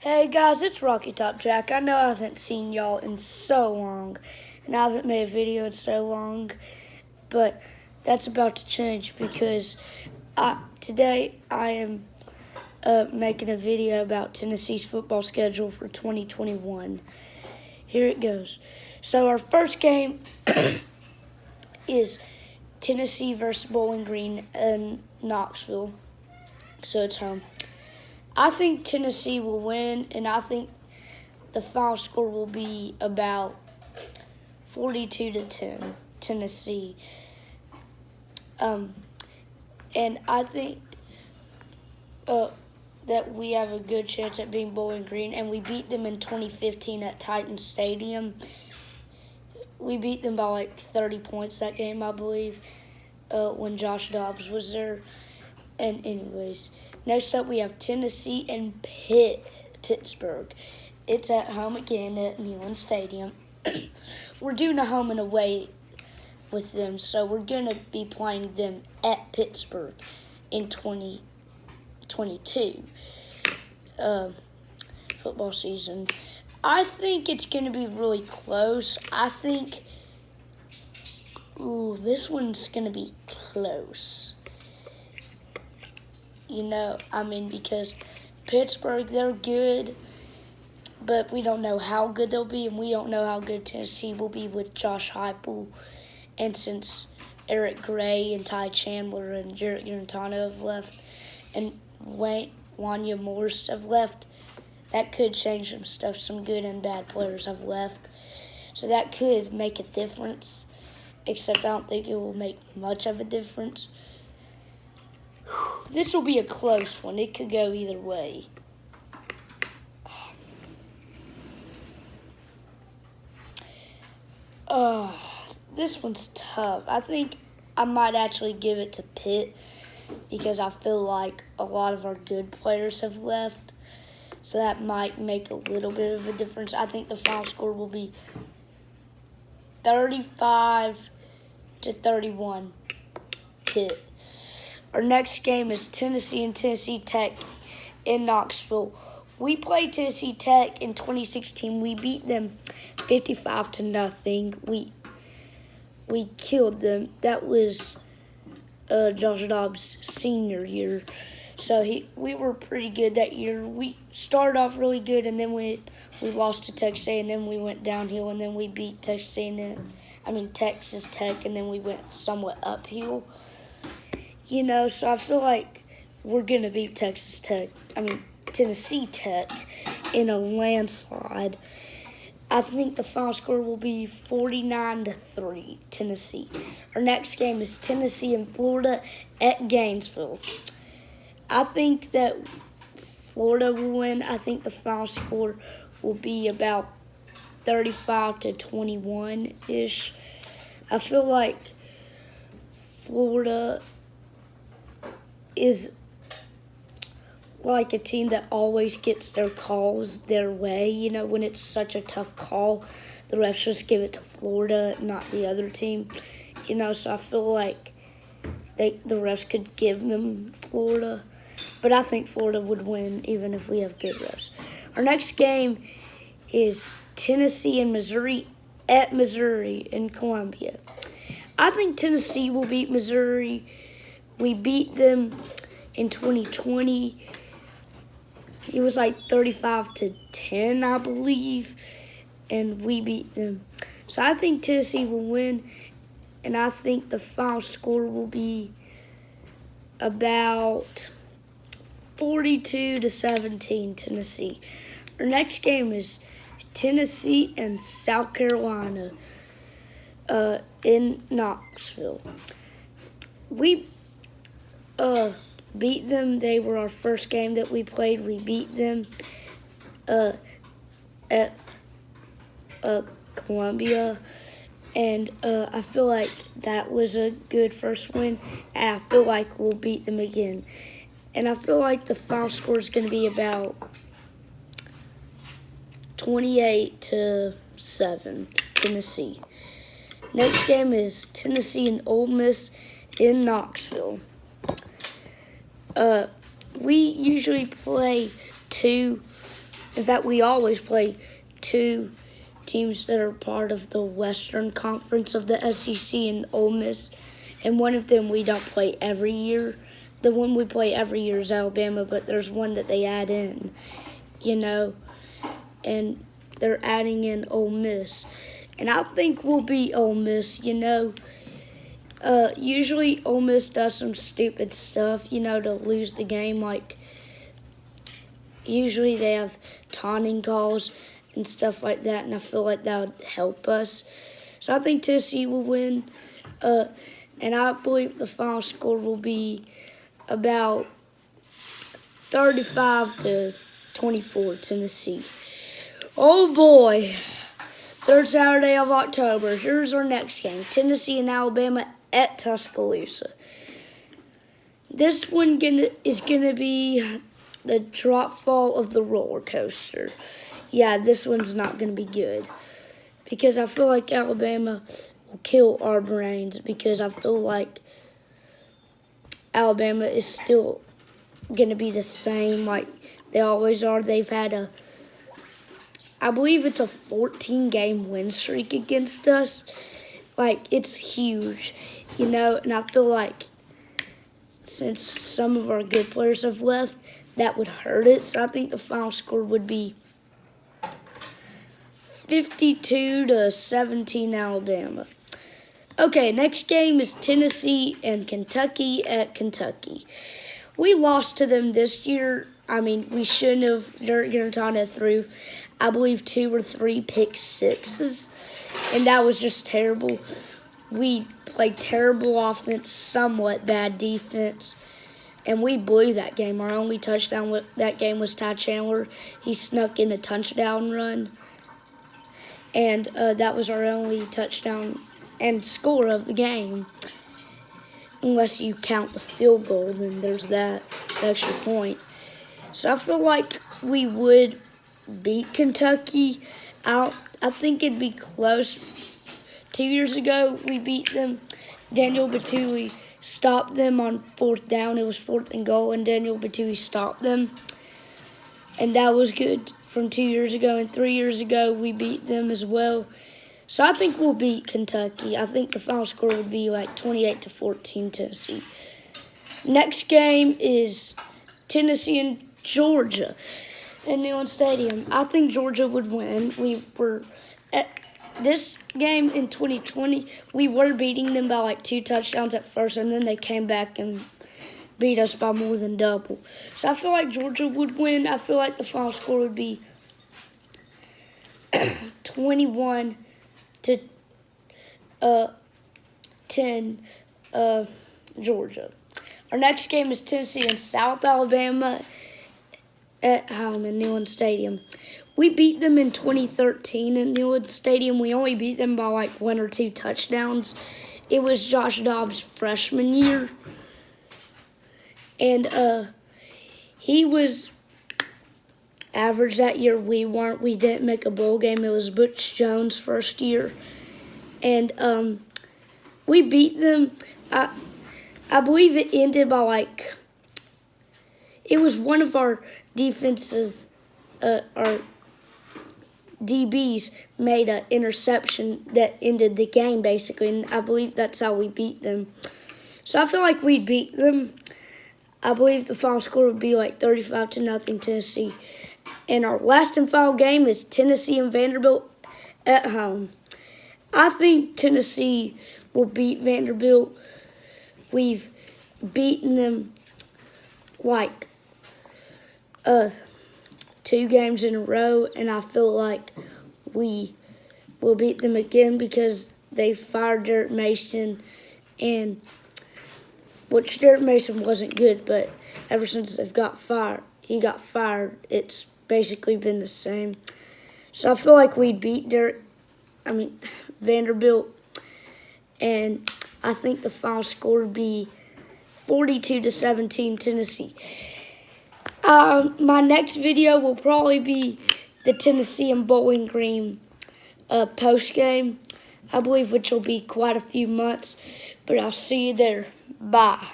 Hey guys, it's Rocky Top Jack. I know I haven't seen y'all in so long, and I haven't made a video in so long, but that's about to change because today I am making a video about Tennessee's football schedule for 2021. Here it goes. So our first game is Tennessee versus Bowling Green in Knoxville, so it's home. I think Tennessee will win, and I think the final score will be about 42-10, Tennessee. And I think that we have a good chance at beating Bowling Green, and we beat them in 2015 at Titan Stadium. We beat them by like 30 points that game, I believe, when Josh Dobbs was there. And anyways, next up we have Tennessee and Pittsburgh. It's at home again at Neyland Stadium. We're doing a home and away with them, so we're going to be playing them at Pittsburgh in 2022 football season. I think it's going to be really close. I think, this one's going to be close. Because Pittsburgh, they're good, but we don't know how good they'll be, and we don't know how good Tennessee will be with Josh Heupel. And since Eric Gray and Ty Chandler and Jarrett Garantano have left, and Wanya Morris have left, that could change some stuff. Some good and bad players have left. So that could make a difference, except I don't think it will make much of a difference. This will be a close one. It could go either way. This one's tough. I think I might actually give it to Pitt because I feel like a lot of our good players have left. So that might make a little bit of a difference. I think the final score will be 35-31 Pitt. Our next game is Tennessee and Tennessee Tech in Knoxville. We played Tennessee Tech in 2016. We beat them 55-0. We killed them. That was Josh Dobbs' senior year. So we were pretty good that year. We started off really good, and then we lost to Texas A&M, and then we went downhill, and then we beat Texas Tech, and then we went somewhat uphill. So I feel like we're going to beat Tennessee Tech in a landslide. I think the final score will be 49-3, Tennessee. Our next game is Tennessee and Florida at Gainesville. I think that Florida will win. I think the final score will be about 35-21-ish. I feel like Florida is like a team that always gets their calls their way. When it's such a tough call, the refs just give it to Florida, not the other team. So I feel like the refs could give them Florida. But I think Florida would win even if we have good refs. Our next game is Tennessee and Missouri at Missouri in Columbia. I think Tennessee will beat Missouri. We beat them in 2020. It was like 35-10, I believe, and we beat them. So I think Tennessee will win, and I think the final score will be about 42-17, Tennessee. Our next game is Tennessee and South Carolina in Knoxville. We beat them. They were our first game that we played. We beat them at Columbia, and I feel like that was a good first win, and I feel like we'll beat them again. And I feel like the final score is going to be about 28-7, Tennessee. Next game is Tennessee and Ole Miss in Knoxville. We usually play two In fact, we always play two teams that are part of the Western Conference of the SEC and Ole Miss. And one of them we don't play every year. The one we play every year is Alabama, but there's one that they add in, and they're adding in Ole Miss. And I think we'll beat Ole Miss, Usually Ole Miss does some stupid stuff, to lose the game. Like, usually they have taunting calls and stuff like that, and I feel like that would help us. So I think Tennessee will win, and I believe the final score will be about 35-24 Tennessee. Oh boy, third Saturday of October. Here's our next game, Tennessee and Alabama at Tuscaloosa. This one is gonna be the drop fall of the roller coaster. Yeah, this one's not gonna be good because I feel like Alabama will kill our brains because I feel like Alabama is still gonna be the same like they always are. They've had I believe it's a 14-game win streak against us. Like, it's huge, and I feel like since some of our good players have left, that would hurt it. So I think the final score would be 52-17 Alabama. Okay, next game is Tennessee and Kentucky at Kentucky. We lost to them this year. I mean, we shouldn't have. Derek Garantano threw, I believe, 2 or 3 pick sixes, and that was just terrible. We played terrible offense, somewhat bad defense, and we blew that game. Our only touchdown with that game was Ty Chandler. He snuck in a touchdown run, and that was our only touchdown and score of the game. Unless you count the field goal, then there's that extra point. So I feel like we would beat Kentucky. I think it'd be close. 2 years ago, we beat them. Daniel Batui stopped them on 4th down. It was 4th and goal, and Daniel Batui stopped them. And that was good from 2 years ago. And 3 years ago, we beat them as well. So I think we'll beat Kentucky. I think the final score would be like 28-14 Tennessee. Next game is Tennessee and Georgia in Neyland Stadium. I think Georgia would win. We were at this game in 2020. We were beating them by like 2 touchdowns at first, and then they came back and beat us by more than double. So I feel like Georgia would win. I feel like the final score would be 21-10 Georgia. Our next game is Tennessee and South Alabama at home in Neyland Stadium. We beat them in 2013 in Neyland Stadium. We only beat them by like 1 or 2 touchdowns. It was Josh Dobbs' freshman year. And he was average that year. We weren't. We didn't make a bowl game. It was Butch Jones' first year. And we beat them. I believe it ended by like, it was one of our defensive, our DBs made an interception that ended the game basically, and I believe that's how we beat them. So I feel like we'd beat them. I believe the final score would be like 35-0 Tennessee. And our last and final game is Tennessee and Vanderbilt at home. I think Tennessee will beat Vanderbilt. We've beaten them like 2 games in a row, and I feel like we will beat them again because they fired Derek Mason, and which Derek Mason wasn't good, but ever since he got fired, it's basically been the same. So I feel like we'd beat Vanderbilt, and I think the final score would be 42-17 Tennessee. My next video will probably be the Tennessee and Bowling Green post game, I believe, which will be quite a few months. But I'll see you there. Bye.